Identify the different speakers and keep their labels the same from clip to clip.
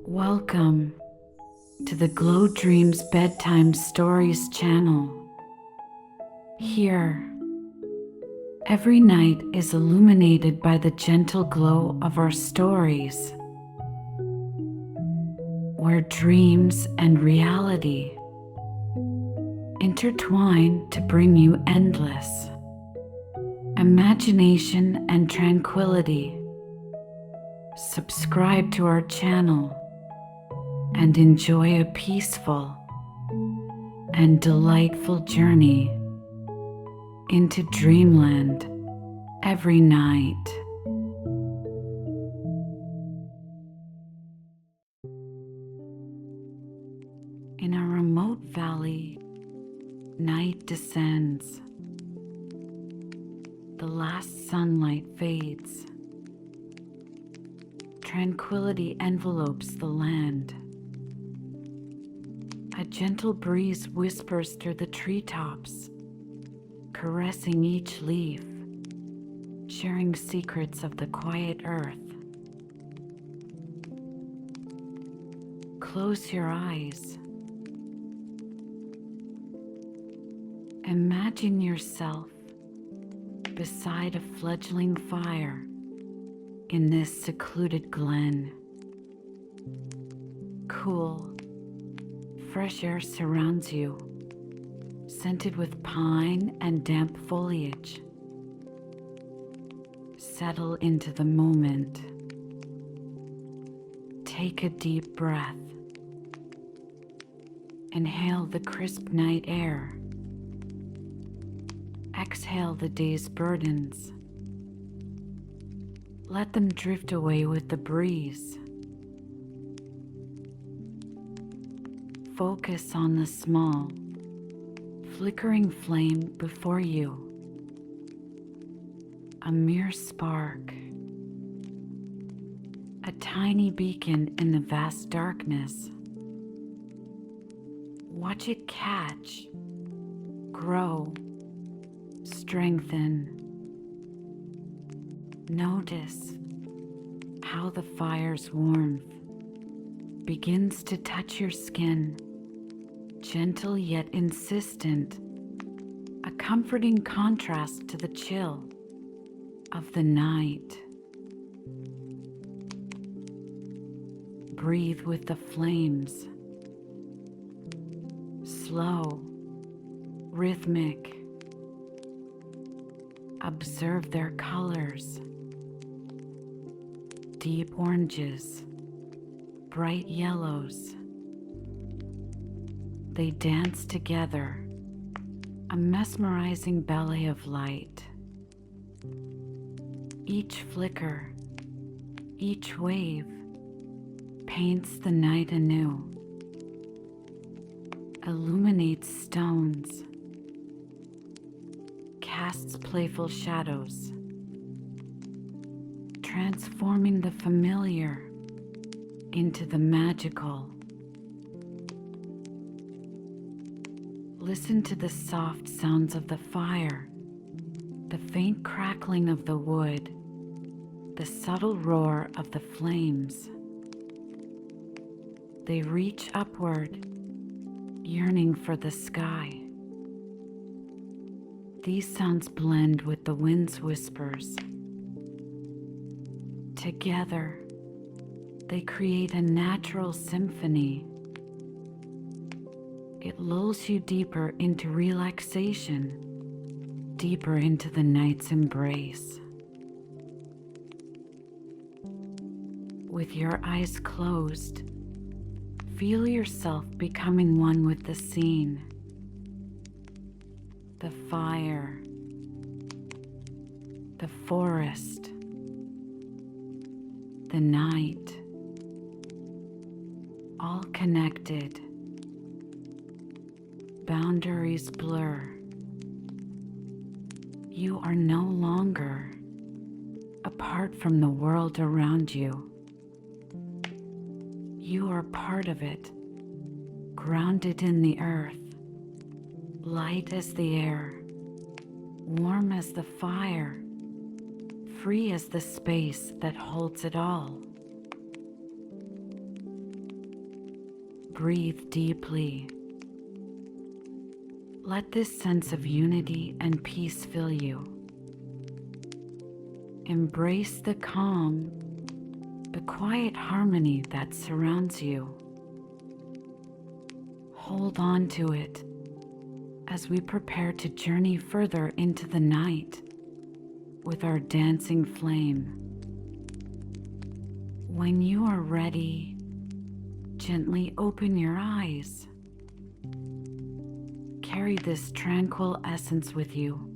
Speaker 1: Welcome to the Glow Dreams Bedtime Stories channel. Here, every night is illuminated by the gentle glow of our stories, where dreams and reality intertwine to bring you endless imagination and tranquility. Subscribe to our channel and enjoy a peaceful and delightful journey into dreamland every night. In a remote valley, night descends. The last sunlight fades. Tranquility envelopes the land. A gentle breeze whispers through the treetops, caressing each leaf, sharing secrets of the quiet earth. Close your eyes. Imagine yourself beside a fledgling fire in this secluded glen. Cool, fresh air surrounds you, scented with pine and damp foliage. Settle into the moment. Take a deep breath. Inhale the crisp night air. Exhale the day's burdens. Let them drift away with the breeze. Focus on the small, flickering flame before you. A mere spark, a tiny beacon in the vast darkness. Watch it catch, grow, strengthen. Notice how the fire's warmth begins to touch your skin, gentle yet insistent, a comforting contrast to the chill of the night. Breathe with the flames, slow, rhythmic. Observe their colors. Deep oranges, bright yellows. They dance together, a mesmerizing ballet of light. Each flicker, each wave paints the night anew, illuminates stones, casts playful shadows, transforming the familiar into the magical. Listen to the soft sounds of the fire, the faint crackling of the wood, the subtle roar of the flames. They reach upward, yearning for the sky. These sounds blend with the wind's whispers. Together, they create a natural symphony. It lulls you deeper into relaxation, deeper into the night's embrace. With your eyes closed, feel yourself becoming one with the scene. The fire, the forest, the night, all connected. Boundaries blur. You are no longer apart from the world around you. You are part of it, grounded in the earth, light as the air, warm as the fire, free as the space that holds it all. Breathe deeply. Let this sense of unity and peace fill you. Embrace the calm, the quiet harmony that surrounds you. Hold on to it as we prepare to journey further into the night with our dancing flame. When you are ready, gently open your eyes. Carry this tranquil essence with you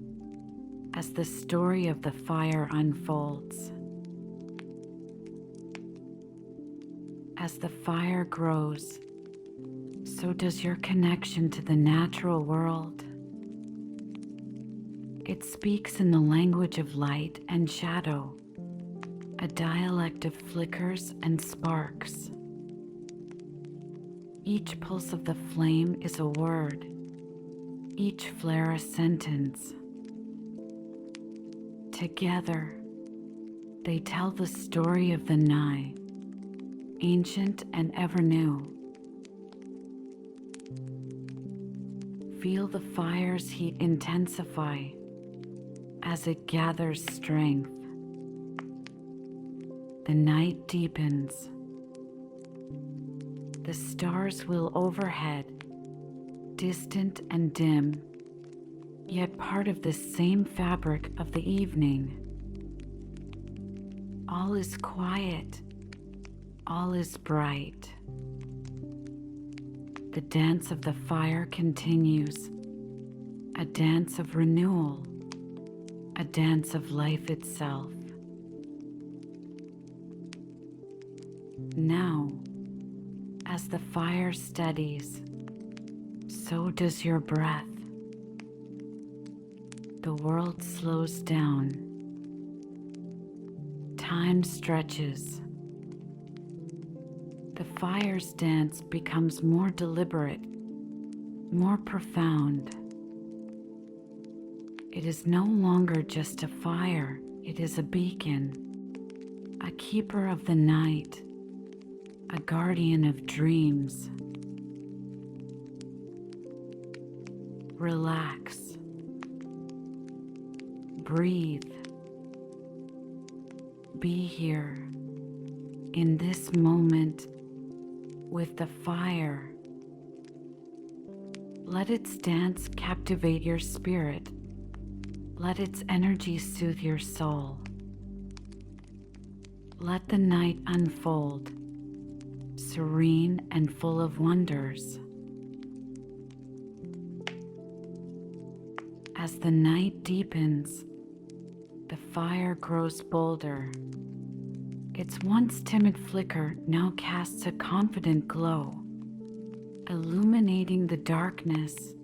Speaker 1: as the story of the fire unfolds. As the fire grows, so does your connection to the natural world. It speaks in the language of light and shadow, a dialect of flickers and sparks. Each pulse of the flame is a word, each flare a sentence. Together, they tell the story of the night, ancient and ever new. Feel the fire's heat intensify as it gathers strength. The night deepens. The stars will overhead, distant and dim, yet part of the same fabric of the evening. All is quiet, all is bright. The dance of the fire continues, a dance of renewal, a dance of life itself. Now, as the fire steadies, so does your breath. The world slows down. Time stretches. The fire's dance becomes more deliberate, more profound. It is no longer just a fire, it is a beacon, a keeper of the night, a guardian of dreams. Relax. Breathe. Be here, in this moment, with the fire. Let its dance captivate your spirit. Let its energy soothe your soul. Let the night unfold, serene and full of wonders. As the night deepens, the fire grows bolder. Its once timid flicker now casts a confident glow, illuminating the darkness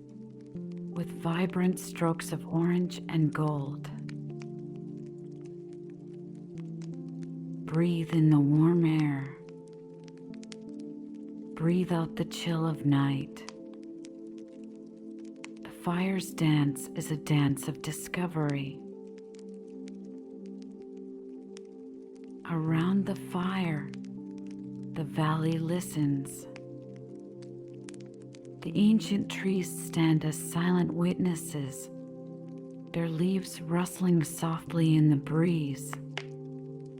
Speaker 1: with vibrant strokes of orange and gold. Breathe in the warm air. Breathe out the chill of night. The fire's dance is a dance of discovery. Around the fire, the valley listens. The ancient trees stand as silent witnesses, their leaves rustling softly in the breeze,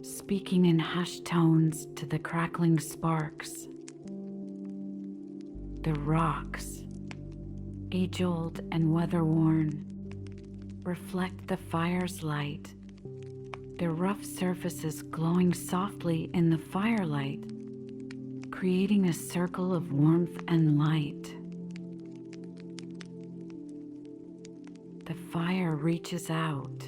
Speaker 1: speaking in hushed tones to the crackling sparks. The rocks, age-old and weather-worn, reflect the fire's light, their rough surfaces glowing softly in the firelight, creating a circle of warmth and light. The fire reaches out.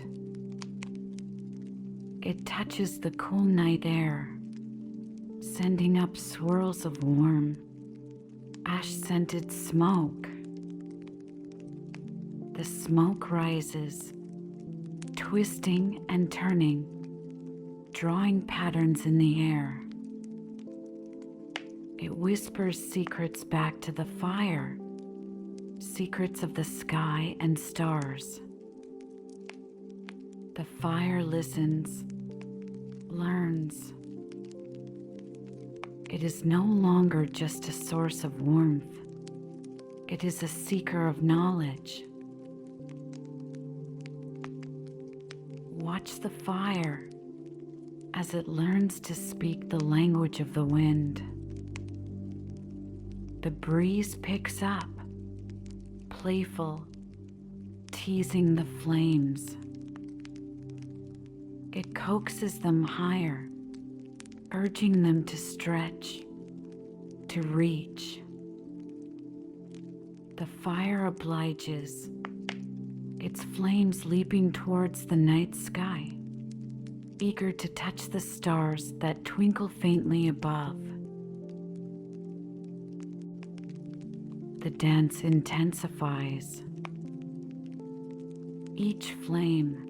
Speaker 1: It touches the cool night air, sending up swirls of warm, ash-scented smoke. The smoke rises, twisting and turning, drawing patterns in the air. It whispers secrets back to the fire, secrets of the sky and stars. The fire listens, learns. It is no longer just a source of warmth. It is a seeker of knowledge. Watch the fire as it learns to speak the language of the wind. The breeze picks up, playful, teasing the flames. It coaxes them higher, urging them to stretch, to reach. The fire obliges, its flames leaping towards the night sky, eager to touch the stars that twinkle faintly above. The dance intensifies. Each flame,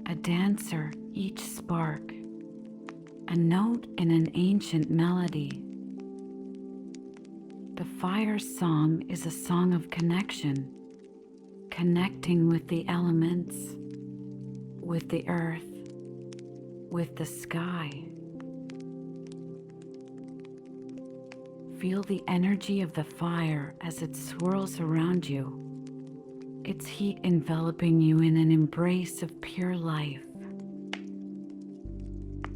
Speaker 1: a dancer, each spark, a note in an ancient melody. The fire's song is a song of connection, connecting with the elements, with the earth, with the sky. Feel the energy of the fire as it swirls around you, its heat enveloping you in an embrace of pure life.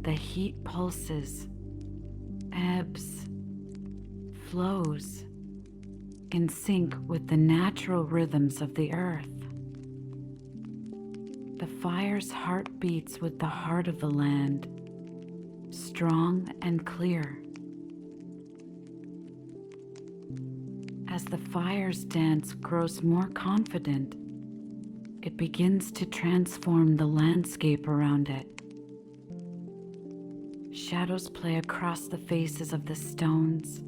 Speaker 1: The heat pulses, ebbs, flows, in sync with the natural rhythms of the earth. The fire's heart beats with the heart of the land, strong and clear. As the fire's dance grows more confident, it begins to transform the landscape around it. Shadows play across the faces of the stones,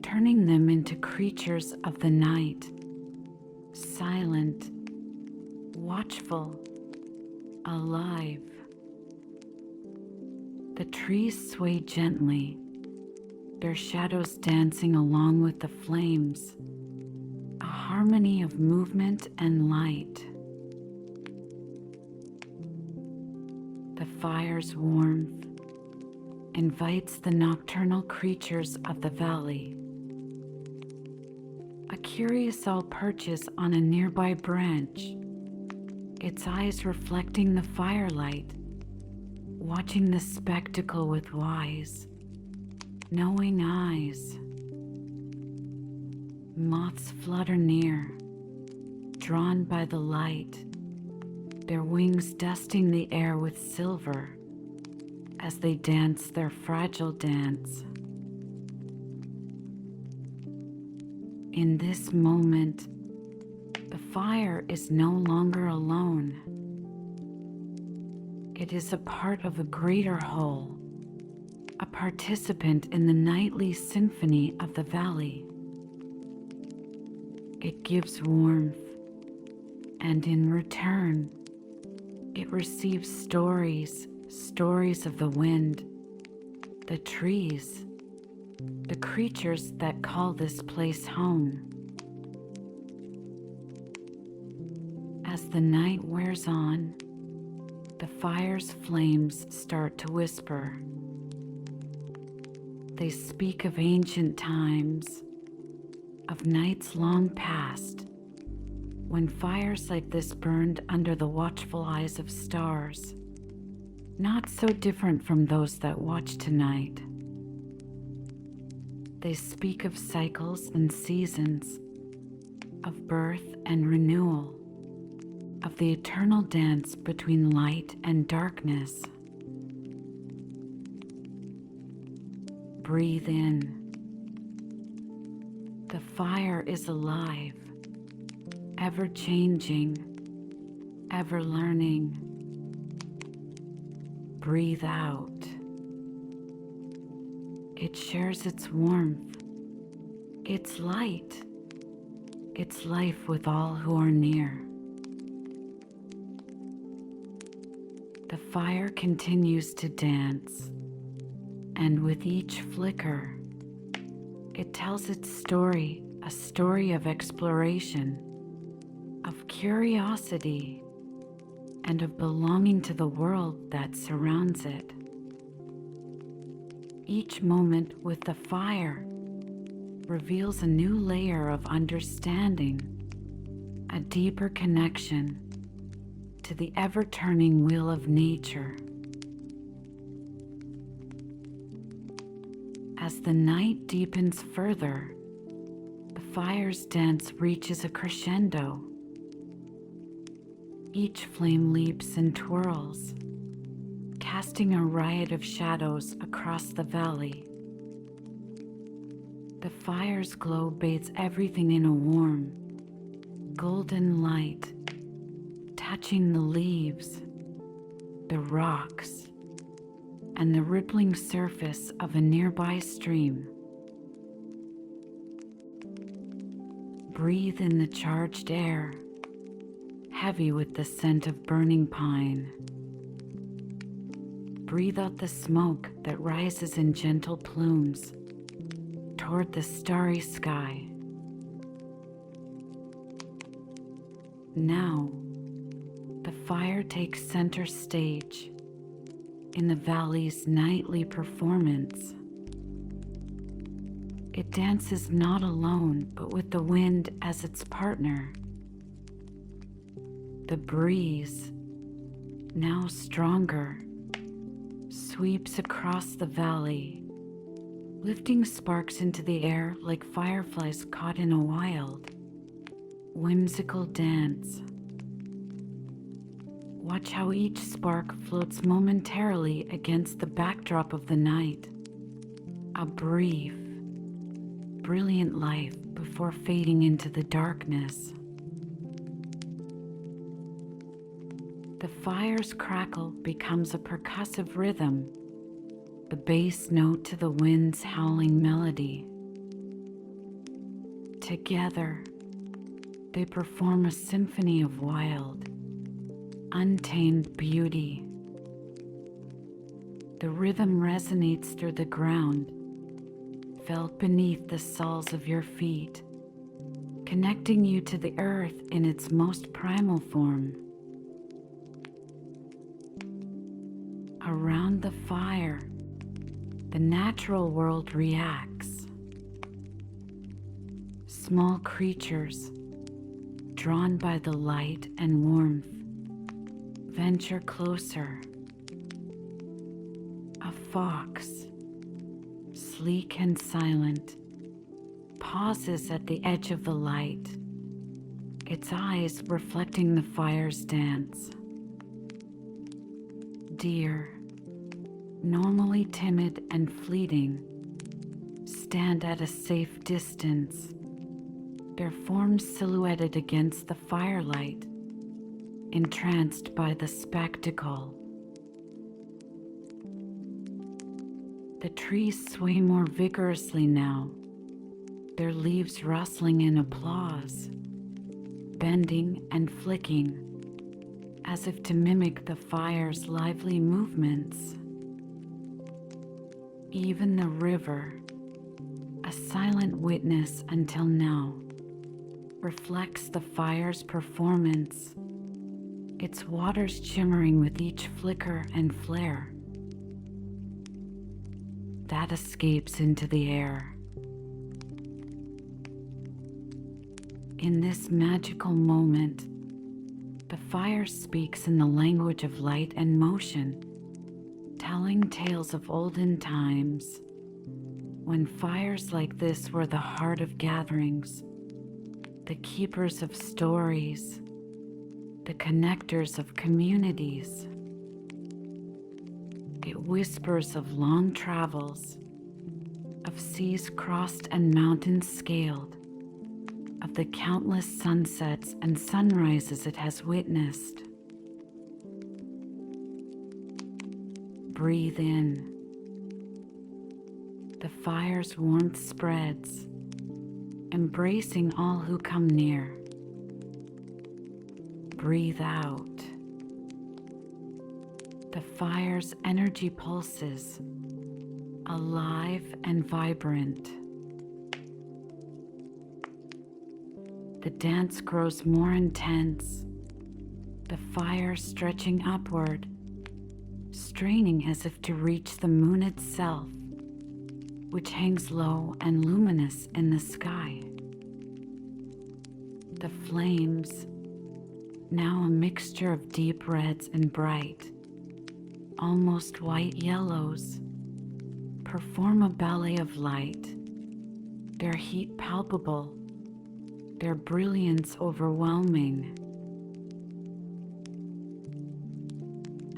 Speaker 1: turning them into creatures of the night, silent, watchful, alive. The trees sway gently, their shadows dancing along with the flames, a harmony of movement and light. The fire's warmth invites the nocturnal creatures of the valley. A curious owl perches on a nearby branch, its eyes reflecting the firelight, watching the spectacle with wise, knowing eyes. Moths flutter near, drawn by the light, their wings dusting the air with silver as they dance their fragile dance. In this moment, the fire is no longer alone. It is a part of a greater whole, a participant in the nightly symphony of the valley. It gives warmth, and in return, it receives stories of the wind, the trees, the creatures that call this place home. As the night wears on, the fire's flames start to whisper. They speak of ancient times, of nights long past, when fires like this burned under the watchful eyes of stars, not so different from those that watch tonight. They speak of cycles and seasons, of birth and renewal, of the eternal dance between light and darkness. Breathe in. The fire is alive, ever changing, ever learning. Breathe out. It shares its warmth, its light, its life with all who are near. The fire continues to dance, and with each flicker, it tells its story, a story of exploration, of curiosity, and of belonging to the world that surrounds it. Each moment with the fire reveals a new layer of understanding, a deeper connection to the ever-turning wheel of nature. As the night deepens further, the fire's dance reaches a crescendo. Each flame leaps and twirls, casting a riot of shadows across the valley. The fire's glow bathes everything in a warm, golden light, touching the leaves, the rocks, and the rippling surface of a nearby stream. Breathe in the charged air, heavy with the scent of burning pine. Breathe out the smoke that rises in gentle plumes toward the starry sky. Now, the fire takes center stage in the valley's nightly performance. It dances not alone, but with the wind as its partner. The breeze, now stronger, sweeps across the valley, lifting sparks into the air like fireflies caught in a wild, whimsical dance. Watch how each spark floats momentarily against the backdrop of the night, a brief, brilliant life before fading into the darkness. The fire's crackle becomes a percussive rhythm, the bass note to the wind's howling melody. Together, they perform a symphony of wild, untamed beauty. The rhythm resonates through the ground, felt beneath the soles of your feet, connecting you to the earth in its most primal form. Around the fire, the natural world reacts. Small creatures, drawn by the light and warmth, venture closer. A fox, sleek and silent, pauses at the edge of the light, its eyes reflecting the fire's dance. Deer, normally timid and fleeting, stand at a safe distance, their forms silhouetted against the firelight, entranced by the spectacle. The trees sway more vigorously now, their leaves rustling in applause, bending and flicking, as if to mimic the fire's lively movements. Even the river, a silent witness until now, reflects the fire's performance, its waters shimmering with each flicker and flare that escapes into the air. In this magical moment, the fire speaks in the language of light and motion, telling tales of olden times, when fires like this were the heart of gatherings, the keepers of stories, the connectors of communities. It whispers of long travels, of seas crossed and mountains scaled, of the countless sunsets and sunrises it has witnessed. Breathe in. The fire's warmth spreads, embracing all who come near. Breathe out. The fire's energy pulses, alive and vibrant. The dance grows more intense, the fire stretching upward, straining as if to reach the moon itself, which hangs low and luminous in the sky. The flames, now a mixture of deep reds and bright, almost white yellows, perform a ballet of light, their heat palpable, their brilliance overwhelming.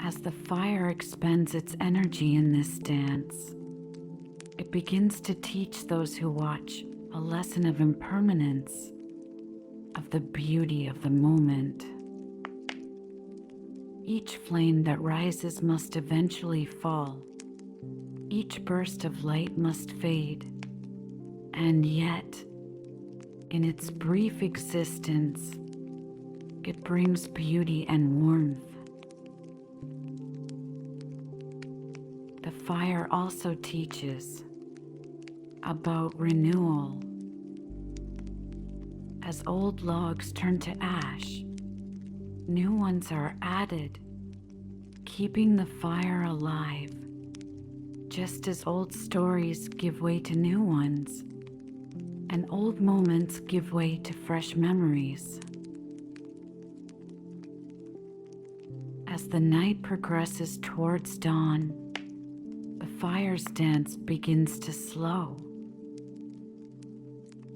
Speaker 1: As the fire expends its energy in this dance, it begins to teach those who watch a lesson of impermanence, of the beauty of the moment. Each flame that rises must eventually fall. Each burst of light must fade. And yet, in its brief existence, it brings beauty and warmth. The fire also teaches about renewal. As old logs turn to ash, new ones are added, keeping the fire alive, just as old stories give way to new ones, and old moments give way to fresh memories. As the night progresses towards dawn, the fire's dance begins to slow.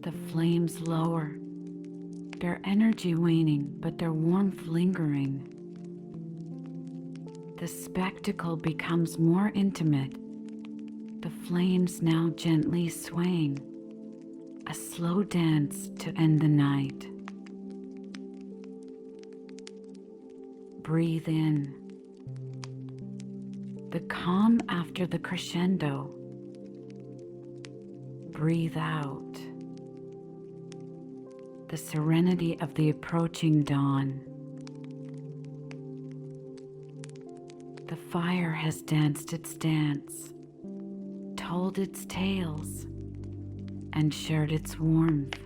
Speaker 1: The flames lower, their energy waning, but their warmth lingering. The spectacle becomes more intimate, the flames now gently swaying, a slow dance to end the night. Breathe in. The calm after the crescendo. Breathe out. The serenity of the approaching dawn. The fire has danced its dance, told its tales, and shared its warmth.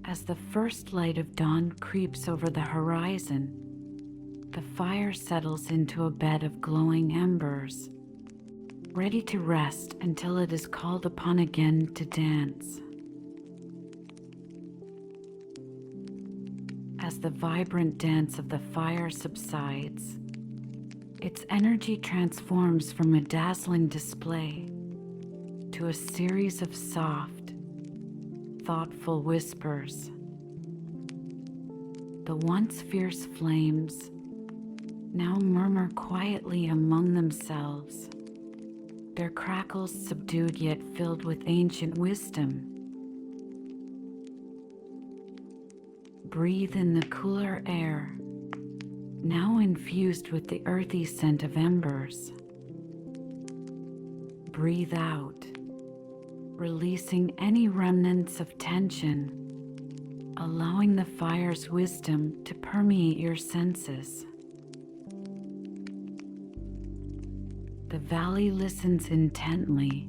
Speaker 1: As the first light of dawn creeps over the horizon, the fire settles into a bed of glowing embers, ready to rest until it is called upon again to dance. As the vibrant dance of the fire subsides, its energy transforms from a dazzling display to a series of soft, thoughtful whispers. The once fierce flames now murmur quietly among themselves, their crackles subdued yet filled with ancient wisdom. Breathe in the cooler air, now infused with the earthy scent of embers. Breathe out, releasing any remnants of tension, allowing the fire's wisdom to permeate your senses. The valley listens intently,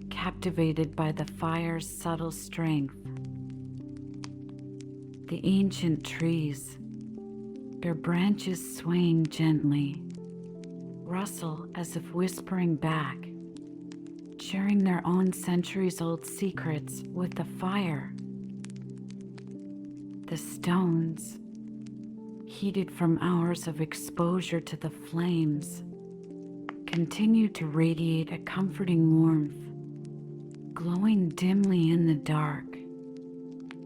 Speaker 1: captivated by the fire's subtle strength. The ancient trees, their branches swaying gently, rustle as if whispering back, sharing their own centuries-old secrets with the fire. The stones, heated from hours of exposure to the flames, continue to radiate a comforting warmth, glowing dimly in the dark,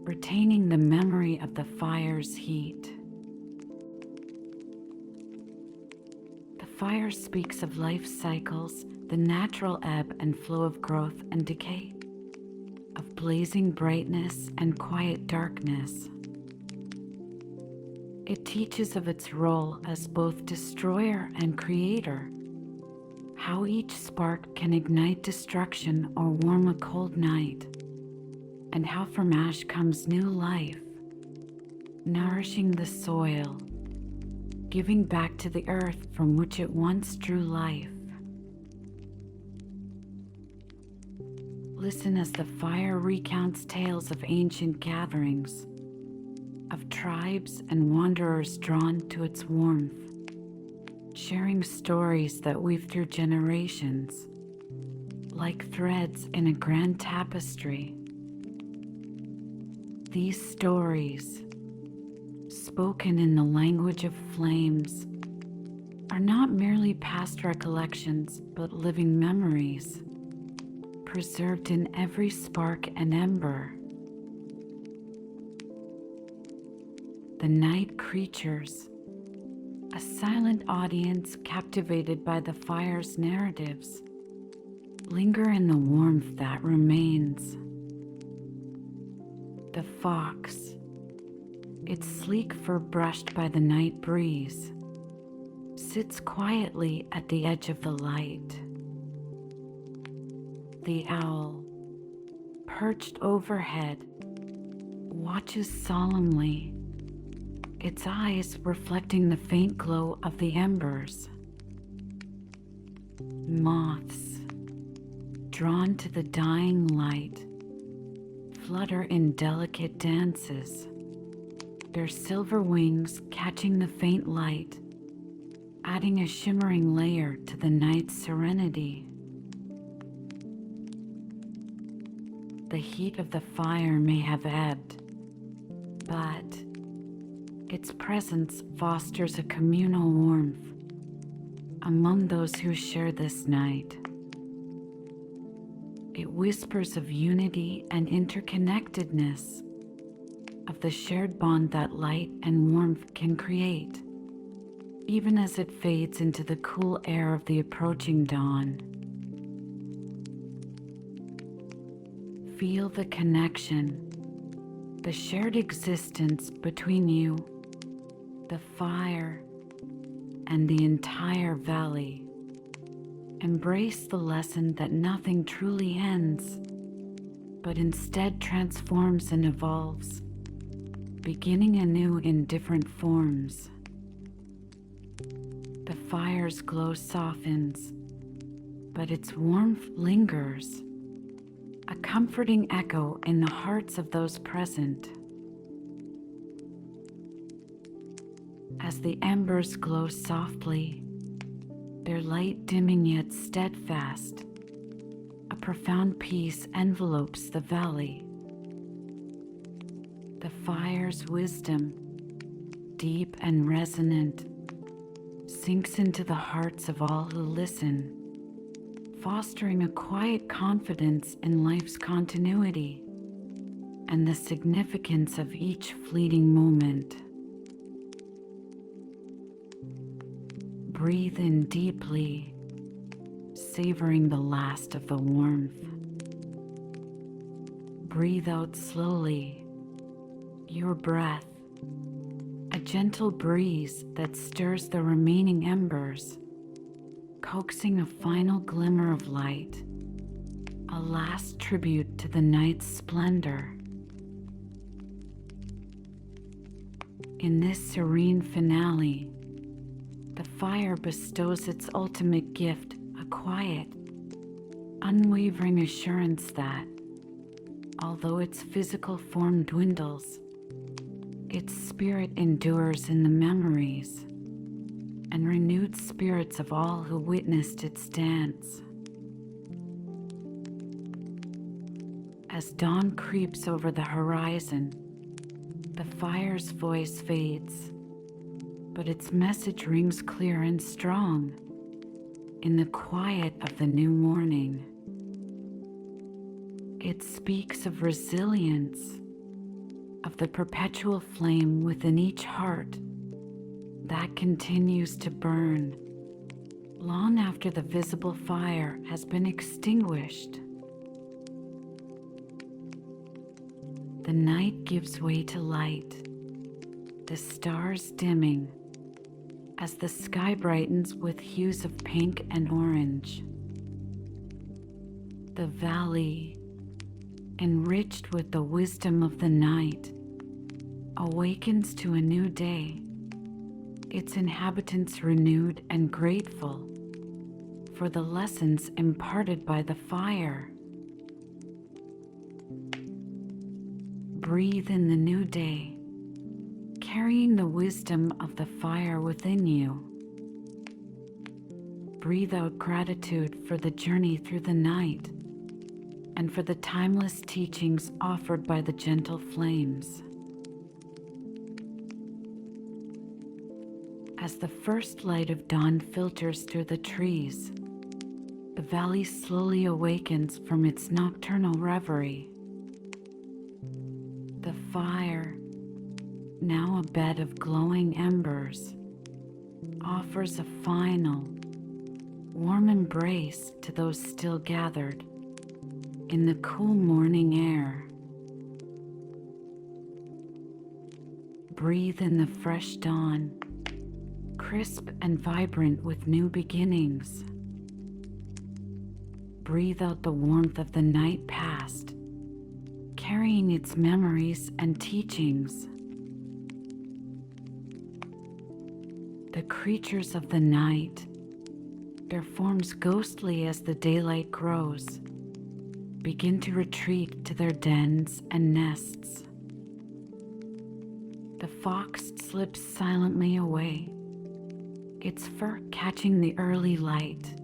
Speaker 1: retaining the memory of the fire's heat. The fire speaks of life cycles, the natural ebb and flow of growth and decay, of blazing brightness and quiet darkness. It teaches of its role as both destroyer and creator, how each spark can ignite destruction or warm a cold night, and how from ash comes new life, nourishing the soil, giving back to the earth from which it once drew life. Listen as the fire recounts tales of ancient gatherings, of tribes and wanderers drawn to its warmth, sharing stories that weave through generations, like threads in a grand tapestry. These stories, spoken in the language of flames, are not merely past recollections but living memories, preserved in every spark and ember. The night creatures, a silent audience captivated by the fire's narratives, linger in the warmth that remains. The fox, its sleek fur brushed by the night breeze, sits quietly at the edge of the light. The owl, perched overhead, watches solemnly, its eyes reflecting the faint glow of the embers. Moths, drawn to the dying light, flutter in delicate dances, their silver wings catching the faint light, adding a shimmering layer to the night's serenity. The heat of the fire may have ebbed, but its presence fosters a communal warmth among those who share this night. It whispers of unity and interconnectedness, of the shared bond that light and warmth can create, even as it fades into the cool air of the approaching dawn. Feel the connection, the shared existence between you, the fire, and the entire valley. Embrace the lesson that nothing truly ends, but instead transforms and evolves, beginning anew in different forms. The fire's glow softens, but its warmth lingers, a comforting echo in the hearts of those present. As the embers glow softly, their light dimming yet steadfast, a profound peace envelopes the valley. The fire's wisdom, deep and resonant, sinks into the hearts of all who listen, fostering a quiet confidence in life's continuity and the significance of each fleeting moment. Breathe in deeply, savoring the last of the warmth. Breathe out slowly, your breath, a gentle breeze that stirs the remaining embers, coaxing a final glimmer of light, a last tribute to the night's splendor. In this serene finale, the fire bestows its ultimate gift, a quiet, unwavering assurance that, although its physical form dwindles, its spirit endures in the memories and renewed spirits of all who witnessed its dance. As dawn creeps over the horizon, the fire's voice fades, but its message rings clear and strong in the quiet of the new morning. It speaks of resilience, of the perpetual flame within each heart that continues to burn long after the visible fire has been extinguished. The night gives way to light, the stars dimming as the sky brightens with hues of pink and orange. The valley, enriched with the wisdom of the night, awakens to a new day, its inhabitants renewed and grateful for the lessons imparted by the fire. Breathe in the new day, carrying the wisdom of the fire within you. breathe out gratitude for the journey through the night and for the timeless teachings offered by the gentle flames. As the first light of dawn filters through the trees, the valley slowly awakens from its nocturnal reverie. The fire, now a bed of glowing embers, offers a final, warm embrace to those still gathered in the cool morning air. Breathe in the fresh dawn, crisp and vibrant with new beginnings. Breathe out the warmth of the night past, carrying its memories and teachings. The creatures of the night, their forms ghostly as the daylight grows, begin to retreat to their dens and nests. The fox slips silently away, its fur catching the early light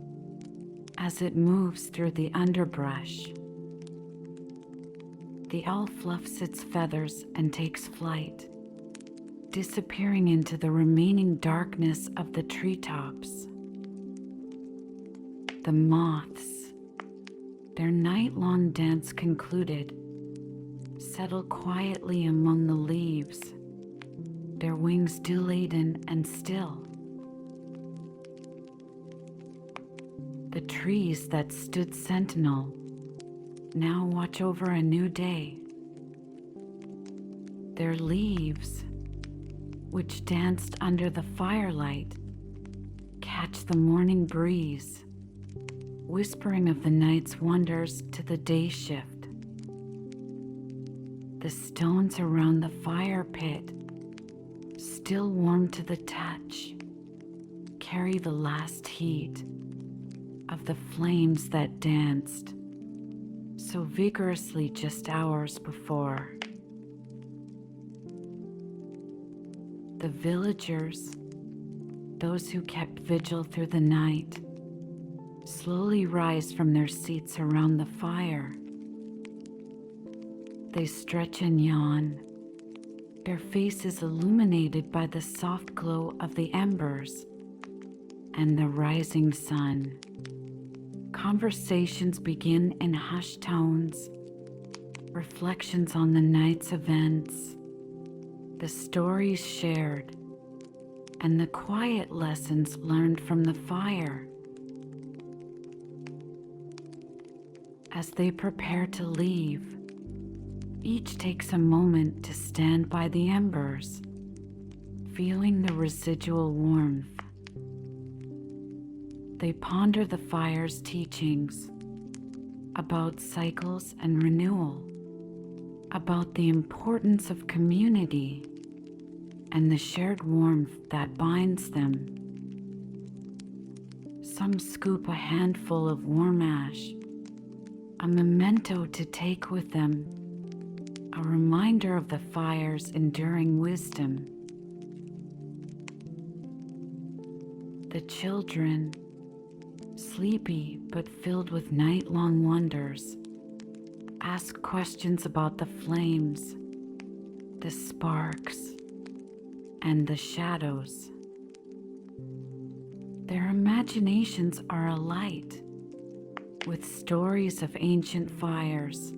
Speaker 1: as it moves through the underbrush. The owl fluffs its feathers and takes flight, disappearing into the remaining darkness of the treetops. The moths, their night-long dance concluded, settle quietly among the leaves, their wings dew-laden and still. The trees that stood sentinel now watch over a new day. Their leaves, which danced under the firelight, catch the morning breeze, whispering of the night's wonders to the day shift. The stones around the fire pit, still warm to the touch, carry the last heat of the flames that danced so vigorously just hours before. The villagers, those who kept vigil through the night, slowly rise from their seats around the fire. They stretch and yawn, their faces illuminated by the soft glow of the embers and the rising sun. Conversations begin in hushed tones, reflections on the night's events, the stories shared, and the quiet lessons learned from the fire. As they prepare to leave, each takes a moment to stand by the embers, feeling the residual warmth. They ponder the fire's teachings about cycles and renewal, about the importance of community and the shared warmth that binds them. Some scoop a handful of warm ash, a memento to take with them, a reminder of the fire's enduring wisdom. The children, sleepy but filled with night-long wonders, ask questions about the flames, the sparks, and the shadows. Their imaginations are alight with stories of ancient fires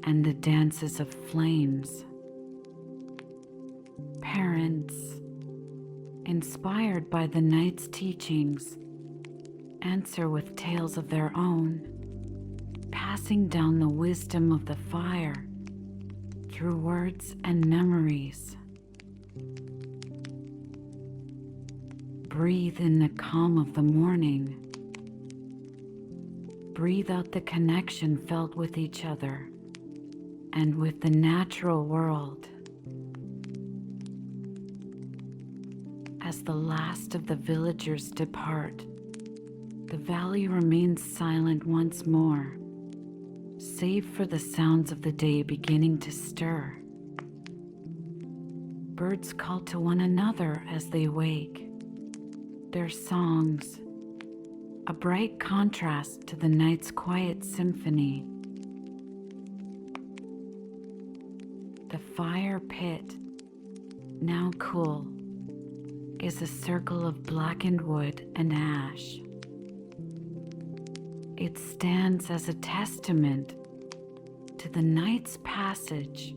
Speaker 1: and the dances of flames. Parents, inspired by the night's teachings, answer with tales of their own, passing down the wisdom of the fire through words and memories. Breathe in the calm of the morning. Breathe out the connection felt with each other and with the natural world. As the last of the villagers depart, the valley remains silent once more, save for the sounds of the day beginning to stir. Birds call to one another as they wake, their songs a bright contrast to the night's quiet symphony. The fire pit, now cool, is a circle of blackened wood and ash. It stands as a testament to the night's passage,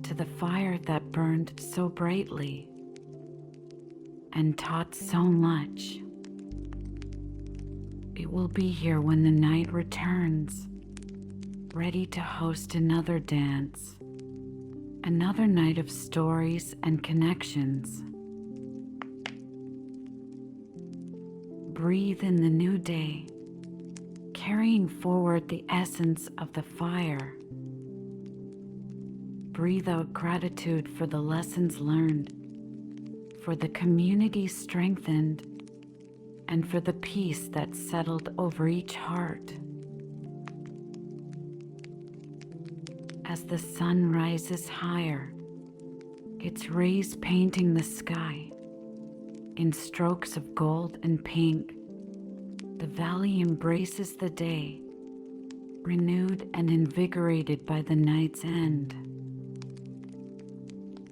Speaker 1: to the fire that burned so brightly and taught so much. It will be here when the night returns, ready to host another dance, another night of stories and connections. Breathe in the new day, carrying forward the essence of the fire. Breathe out gratitude for the lessons learned, for the community strengthened, and for the peace that settled over each heart. As the sun rises higher, its rays painting the sky in strokes of gold and pink, the valley embraces the day, renewed and invigorated by the night's end.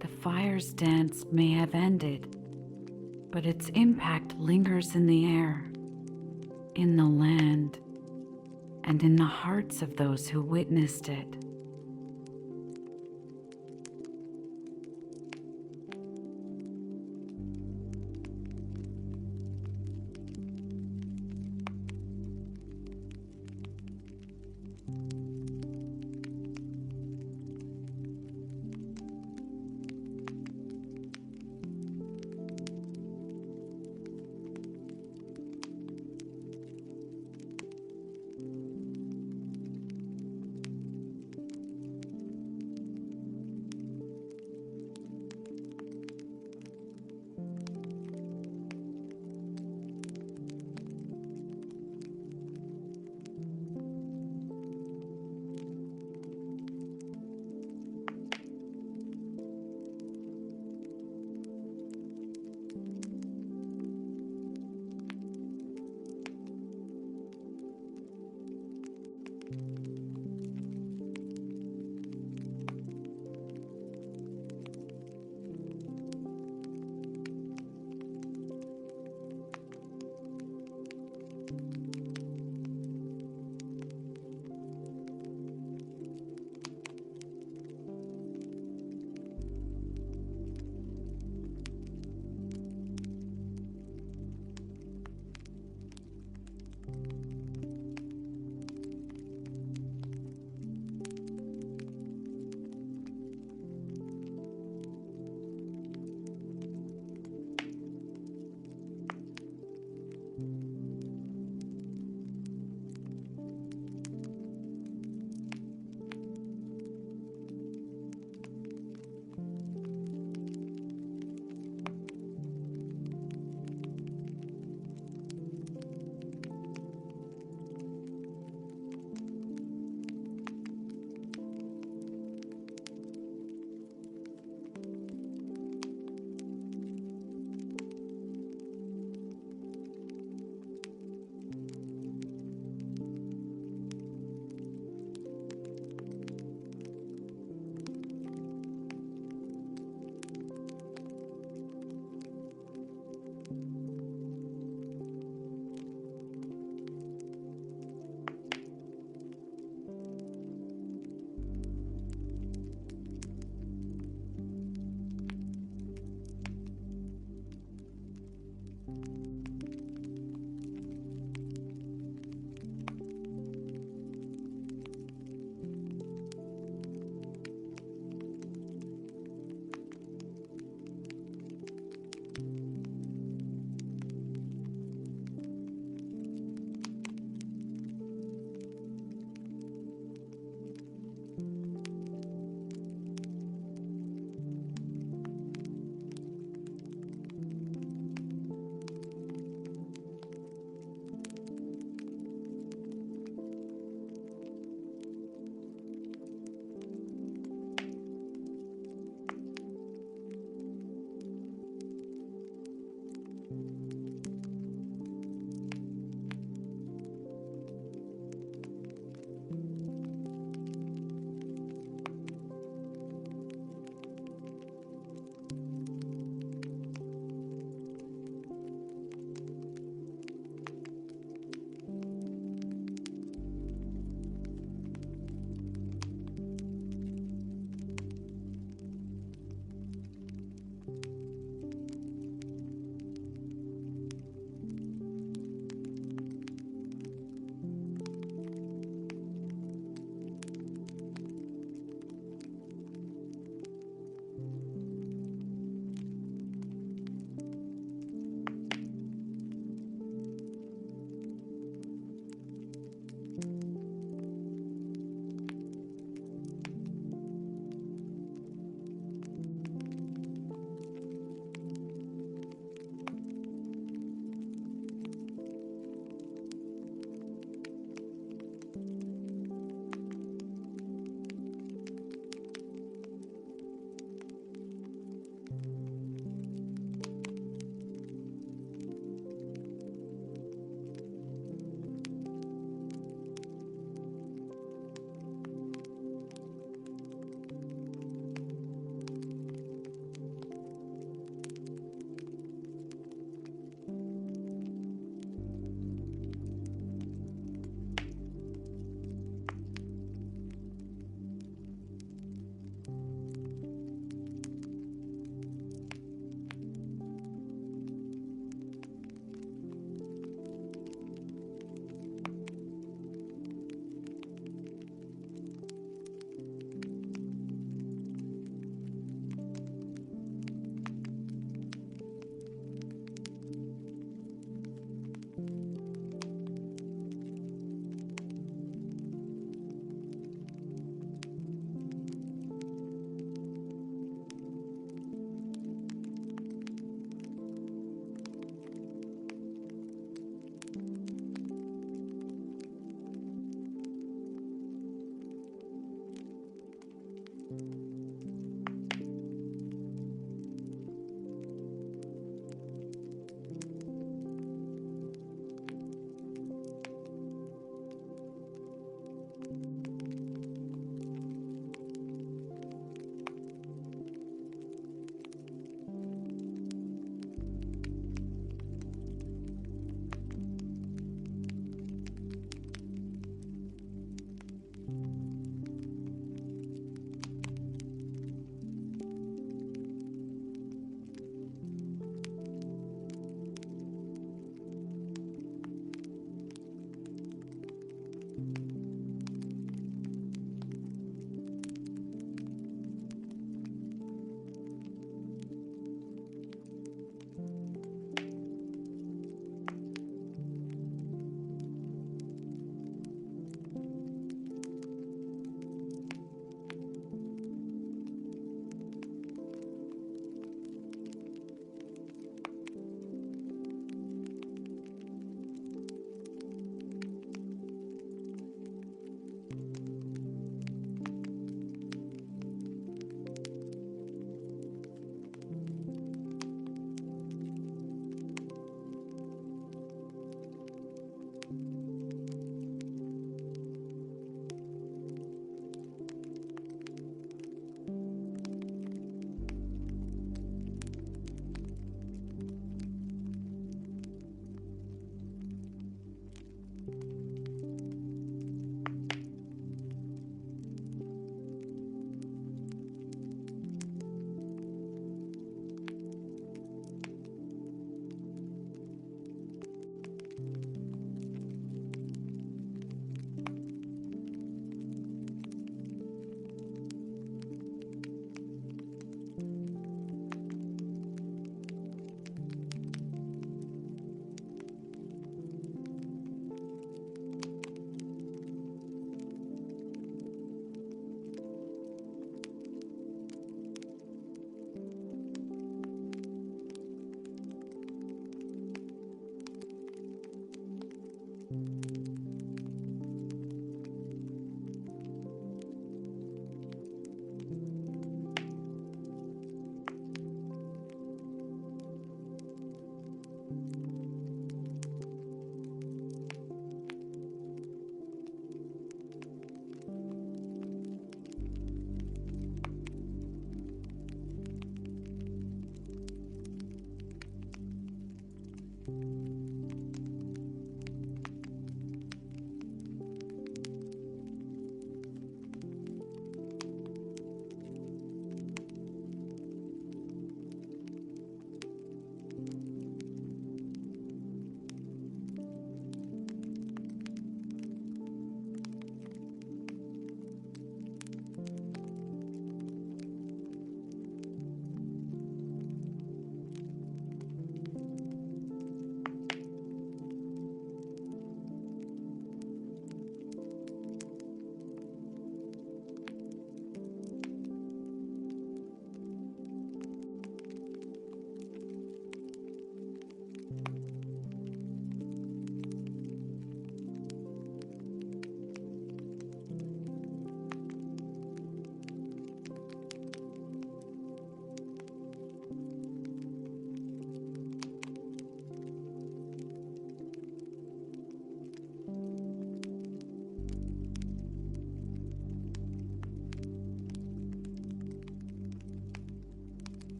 Speaker 1: The fire's dance may have ended, but its impact lingers in the air, in the land, and in the hearts of those who witnessed it.